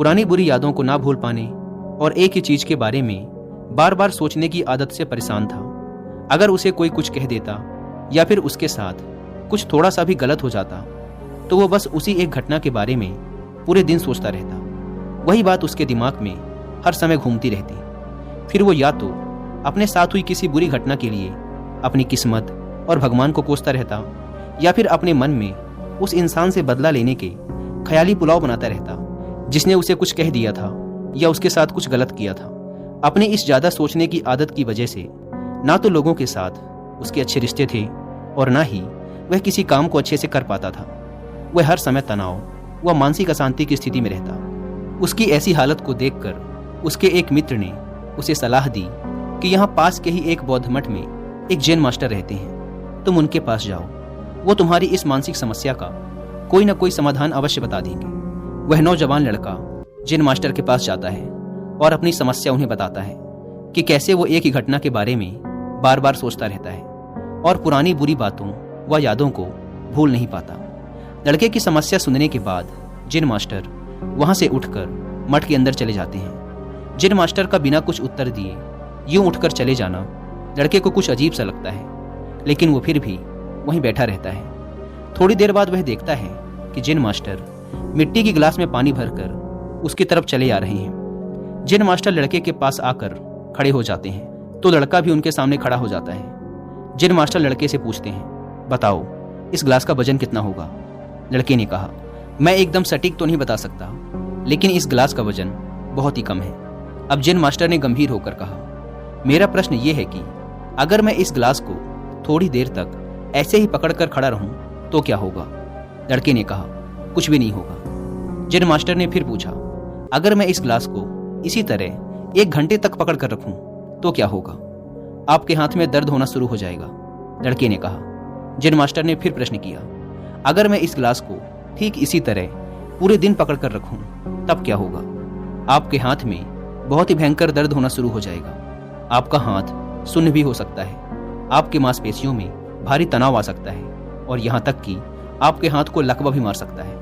पुरानी बुरी यादों को ना भूल पाने और एक ही चीज के बारे में बार बार सोचने की आदत से परेशान था। अगर उसे कोई कुछ कह देता या फिर उसके साथ कुछ थोड़ा सा भी गलत हो जाता तो वो बस उसी एक घटना के बारे में पूरे दिन सोचता रहता। वही बात उसके दिमाग में हर समय घूमती रहती। फिर वो या तो अपने साथ हुई किसी बुरी घटना के लिए अपनी किस्मत और भगवान को कोसता रहता या फिर अपने मन में उस इंसान से बदला लेने के ख्याली पुलाव बनाता रहता जिसने उसे कुछ कह दिया था या उसके साथ कुछ गलत किया था। अपनी इस ज्यादा सोचने की आदत की वजह से ना तो लोगों के साथ उसके अच्छे रिश्ते थे और ना ही वह किसी काम को अच्छे से कर पाता था। वह हर समय तनाव व मानसिक अशांति की स्थिति में रहता। उसकी ऐसी हालत को देखकर उसके एक मित्र ने उसे सलाह दी कि यहाँ पास के ही एक बौद्ध मठ में एक जैन मास्टर रहते हैं, तुम उनके पास जाओ, वो तुम्हारी इस मानसिक समस्या का कोई न कोई समाधान अवश्य बता देंगे। वह नौजवान लड़का जैन मास्टर के पास जाता है और अपनी समस्या उन्हें बताता है कि कैसे वो एक ही घटना के बारे में बार बार सोचता रहता है और पुरानी बुरी बातों व यादों को भूल नहीं पाता। लड़के की समस्या सुनने के बाद जैन मास्टर वहां से उठकर मठ के अंदर चले जाते हैं। जैन मास्टर का बिना कुछ उत्तर दिए यूं उठकर चले जाना लड़के को कुछ अजीब सा लगता है, लेकिन वो फिर भी वहीं बैठा रहता है। थोड़ी देर बाद वह देखता है कि जैन मास्टर मिट्टी की गिलास में पानी भरकर उसकी तरफ चले आ रहे हैं। जैन मास्टर लड़के के पास आकर खड़े हो जाते हैं तो लड़का भी उनके सामने खड़ा हो जाता है। जैन मास्टर लड़के से पूछते हैं, बताओ इस गिलास का वजन कितना होगा? लड़के ने कहा, मैं एकदम सटीक तो नहीं बता सकता, लेकिन इस गिलास का वजन बहुत ही कम है। अब जैन मास्टर ने गंभीर होकर कहा, मेरा प्रश्न ये है कि अगर मैं इस गिलास को थोड़ी देर तक ऐसे ही पकड़कर खड़ा रहूं तो क्या होगा? लड़के ने कहा, कुछ भी नहीं होगा। जैन मास्टर ने फिर पूछा, अगर मैं इस गिलास को इसी तरह 1 घंटे तक पकड़ कर रखूं तो क्या होगा? आपके हाथ में दर्द होना शुरू हो जाएगा। लड़के ने कहा। जैन मास्टर ने फिर प्रश्न किया, अगर मैं इस गिलास को ठीक इसी तरह पूरे दिन पकड़ कर रखूं तब क्या होगा? आपके हाथ में बहुत ही भयंकर दर्द होना शुरू हो जाएगा। आपका हाथ सुन्न भी हो सकता है, आपके मांसपेशियों में भारी तनाव आ सकता है और यहाँ तक कि आपके हाथ को लकवा भी मार सकता है।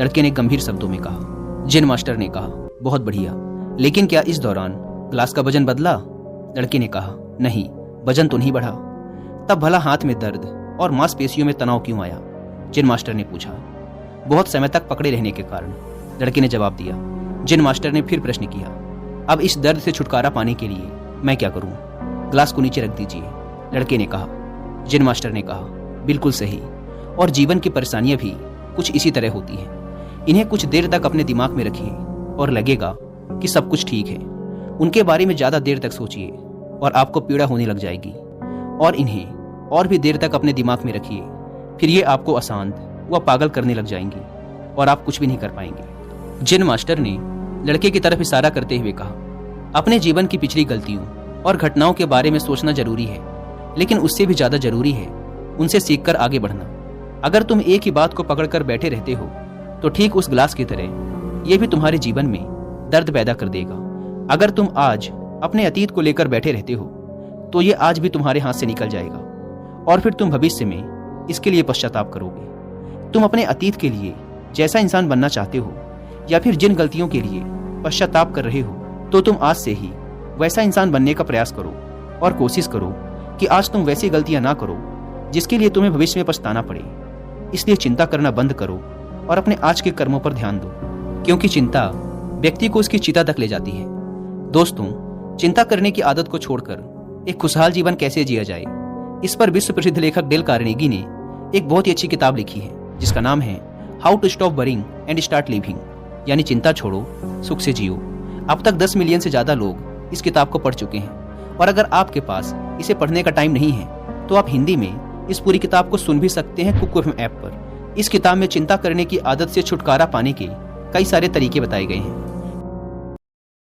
लड़के ने गंभीर शब्दों में कहा। जैन मास्टर ने कहा, बहुत बढ़िया, लेकिन क्या इस दौरान गिलास का वजन बदला? लड़के ने कहा, नहीं, वजन तो नहीं बढ़ा। तब भला हाथ में दर्द और मांसपेशियों में तनाव क्यों आया? जैन मास्टर ने पूछा। बहुत समय तक पकड़े रहने के कारण, लड़के ने जवाब दिया। जैन मास्टर ने फिर प्रश्न किया, अब इस दर्द से छुटकारा पाने के लिए मैं क्या करूं? गिलास को नीचे रख दीजिए। लड़के ने कहा। जैन मास्टर ने कहा, बिल्कुल सही, और जीवन की परेशानियां भी कुछ इसी तरह होती हैं। इन्हें कुछ देर तक अपने दिमाग में रखिए और लगेगा कि सब कुछ ठीक है। उनके बारे में ज्यादा देर तक सोचिए और आपको पीड़ा होने लग जाएगी, और इन्हें और भी देर तक अपने दिमाग में रखिए, फिर ये आपको अशांत व पागल करने लग जाएंगी और आप कुछ भी नहीं कर पाएंगे। जैन मास्टर ने लड़के की तरफ इशारा करते हुए कहा, अपने जीवन की पिछली गलतियों और घटनाओं के बारे में सोचना जरूरी है, लेकिन उससे भी ज्यादा जरूरी है उनसे सीखकर आगे बढ़ना। अगर तुम एक ही बात को पकड़कर बैठे रहते हो तो ठीक उस गिलास की तरह यह भी तुम्हारे जीवन में दर्द पैदा कर देगा। अगर तुम आज अपने अतीत को लेकर बैठे रहते हो तो ये आज भी तुम्हारे हाथ से निकल जाएगा और फिर तुम भविष्य में इसके लिए पश्चाताप करोगे। तुम अपने अतीत के लिए जैसा इंसान बनना चाहते हो या फिर जिन गलतियों के लिए पश्चाताप कर रहे हो, तो तुम आज से ही वैसा इंसान बनने का प्रयास करो और कोशिश करो कि आज तुम वैसी गलतियां ना करो जिसके लिए तुम्हें भविष्य में पछताना पड़े। इसलिए चिंता करना बंद करो और अपने आज के कर्मों पर ध्यान दो, क्योंकि चिंता व्यक्ति को उसकी चिता तक ले जाती है। दोस्तों, चिंता करने की आदत को छोड़कर एक खुशहाल जीवन कैसे जिया जाए, इस पर विश्व प्रसिद्ध लेखक डेल कार्नेगी ने एक बहुत ही अच्छी किताब लिखी है जिसका नाम है how to stop worrying and start living, यानी चिंता छोड़ो, सुख से जियो। अब तक 10 मिलियन से ज्यादा लोग इस किताब को पढ़ चुके हैं, और अगर आपके पास इसे पढ़ने का टाइम नहीं है तो आप हिंदी में इस पूरी किताब को सुन भी सकते हैं कुक एफएम ऐप पर। इस किताब में चिंता करने की आदत से छुटकारा पाने के कई सारे तरीके बताए गए हैं।